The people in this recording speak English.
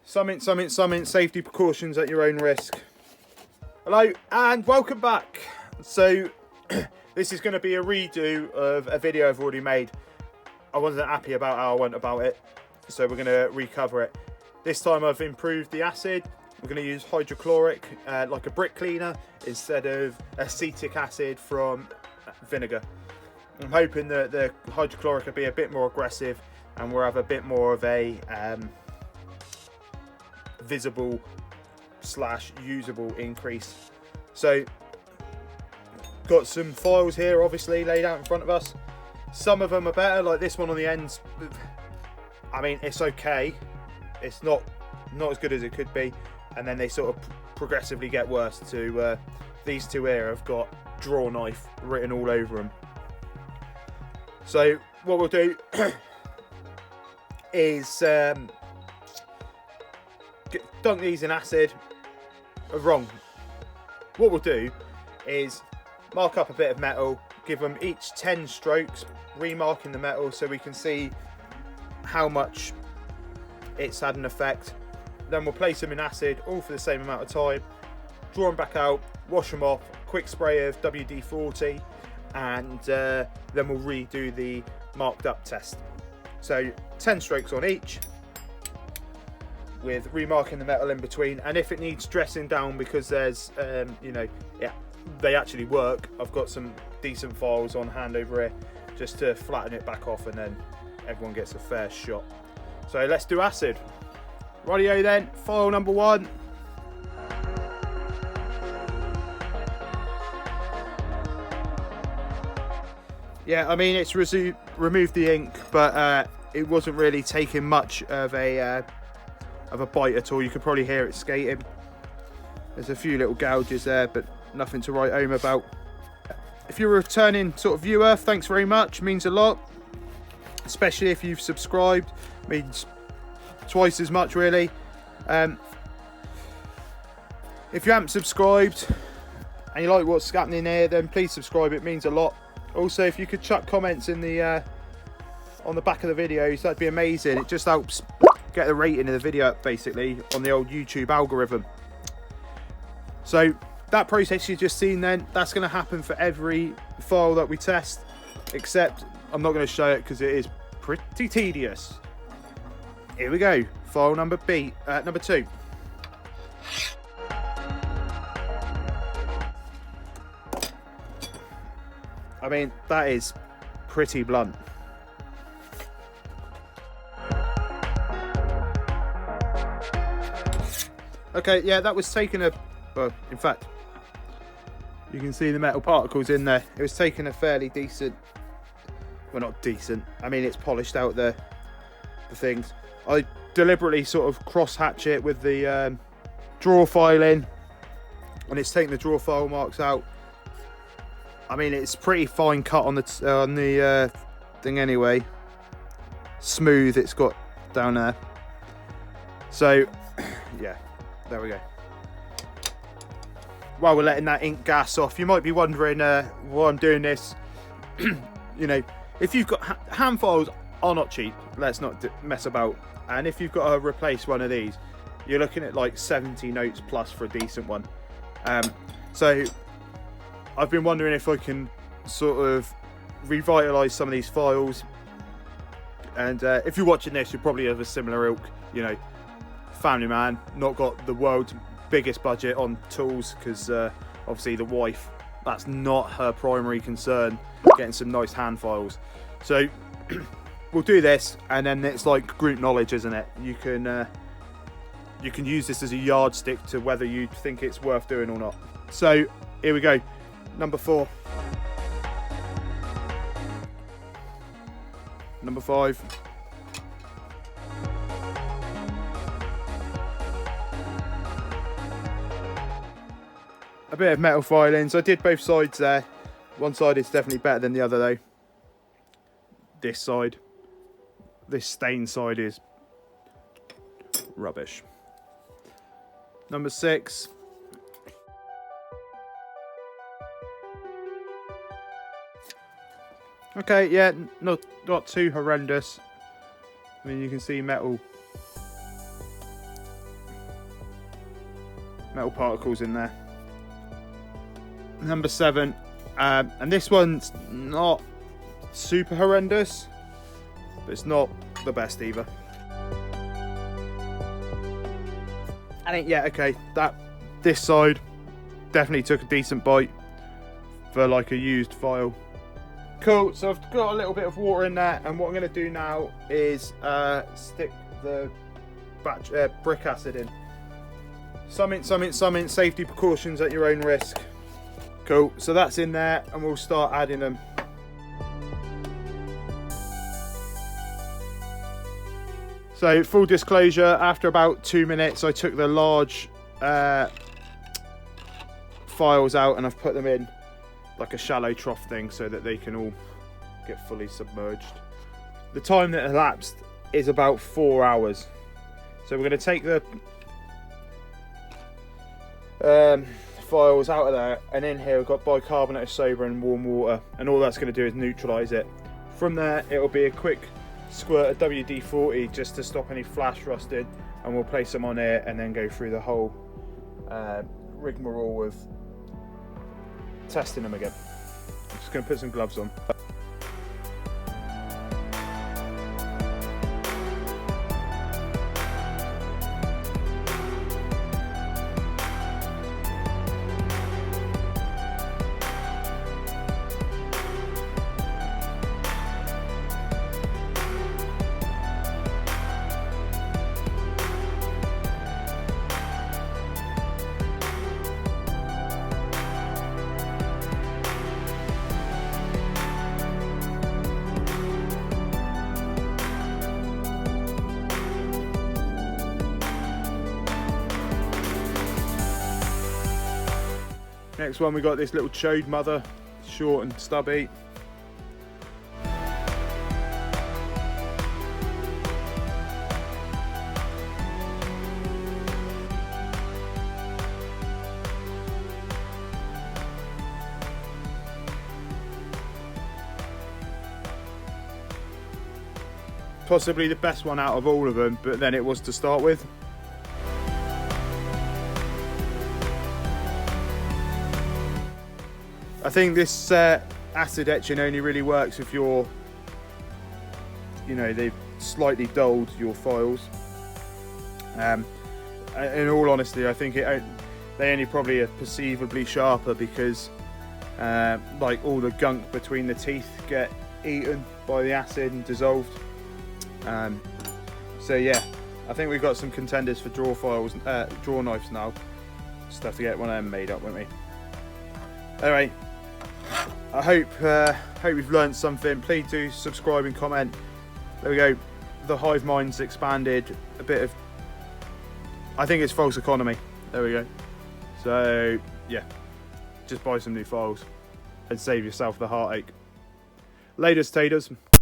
Summit, safety precautions at your own risk. Hello and welcome back. So this is going to be a redo of a video I've already made. I wasn't happy about how I went about it, so we're going to recover it. This time I've improved the acid. We're going to use hydrochloric, like a brick cleaner, instead of acetic acid from vinegar. I'm hoping that the hydrochloric will be a bit more aggressive and we'll have a bit more of a visible / usable increase. So got some files here obviously laid out in front of us. Some of them are better, like this one on the ends. I mean, it's okay, it's not as good as it could be, and then they sort of progressively get worse to these two here have got draw knife written all over them. So what we'll do is dunk these in acid. Wrong. What we'll do is mark up a bit of metal, give them each 10 strokes, remarking the metal so we can see how much it's had an effect. Then we'll place them in acid, all for the same amount of time, draw them back out, wash them off, quick spray of WD-40, and then we'll redo the marked up test. So 10 strokes on each, with remarking the metal in between, and if it needs dressing down because there's they actually work, I've got some decent files on hand over here just to flatten it back off, and then everyone gets a fair shot. So let's do acid. Rightio then, file number 1. Yeah, I mean, it's removed the ink, but it wasn't really taking much of a bite at all. You could probably hear it skating. There's a few little gouges there, but nothing to write home about. If you're a returning sort of viewer, thanks very much, means a lot. Especially if you've subscribed, means twice as much really. If you haven't subscribed and you like what's happening here, then please subscribe, it means a lot. Also, if you could chuck comments in the on the back of the videos, that'd be amazing. It just helps get the rating of the video up basically on the old YouTube algorithm. So that process you've just seen then, that's going to happen for every file that we test, except I'm not going to show it because it is pretty tedious. Here we go, file number 2. I mean, that is pretty blunt. Okay, yeah, that was taken well, in fact, you can see the metal particles in there. It was taking a fairly decent, well, not decent, I mean, it's polished out the things. I deliberately sort of cross hatch it with the draw file in, and it's taking the draw file marks out. I mean, it's pretty fine cut on the thing anyway. Smooth it's got down there. So yeah, there we go. While we're letting that ink gas off, you might be wondering why I'm doing this. You know, if you've got hand files are not cheap, let's not mess about, and if you've got to replace one of these, you're looking at like 70 notes plus for a decent one. So I've been wondering if I can sort of revitalize some of these files, and if you're watching this, you're probably of a similar ilk, you know, family man, not got the world's biggest budget on tools, because obviously the wife, that's not her primary concern, getting some nice hand files. So we'll do this, and then it's like group knowledge, isn't it? You can use this as a yardstick to whether you think it's worth doing or not. So here we go, number 4. Number 5. A bit of metal filings. I did both sides there. One side is definitely better than the other though. This side, this stain side, is rubbish. Number 6. Okay, yeah, not too horrendous. I mean, you can see metal metal particles in there. Number 7, and this one's not super horrendous, but it's not the best either. I think, yeah, okay, this side definitely took a decent bite for like a used file. Cool, so I've got a little bit of water in there, and what I'm going to do now is stick the brick acid in. Something, safety precautions at your own risk. Cool, so that's in there, and we'll start adding them. So full disclosure, after about 2 minutes I took the large files out and I've put them in like a shallow trough thing so that they can all get fully submerged. The time that elapsed is about 4 hours. So we're going to take the files out of there, and in here we've got bicarbonate of soda and warm water, and all that's going to do is neutralise it. From there it'll be a quick squirt of WD-40 just to stop any flash rusting, and we'll place them on here and then go through the whole rigmarole of testing them again. I'm just going to put some gloves on. Next one, we got this little chode mother, short and stubby. Possibly the best one out of all of them, but then it was to start with. I think this acid etching only really works if you're, they've slightly dulled your files. In all honesty, I think they only probably are perceivably sharper because like all the gunk between the teeth get eaten by the acid and dissolved. So yeah, I think we've got some contenders for draw knives now. Just have to get one of them made up, won't we? Anyway, I hope you've learned something. Please do subscribe and comment. There we go. The hive mind's expanded a bit of. I think it's false economy. There we go. So yeah, just buy some new files and save yourself the heartache. Latest, taters.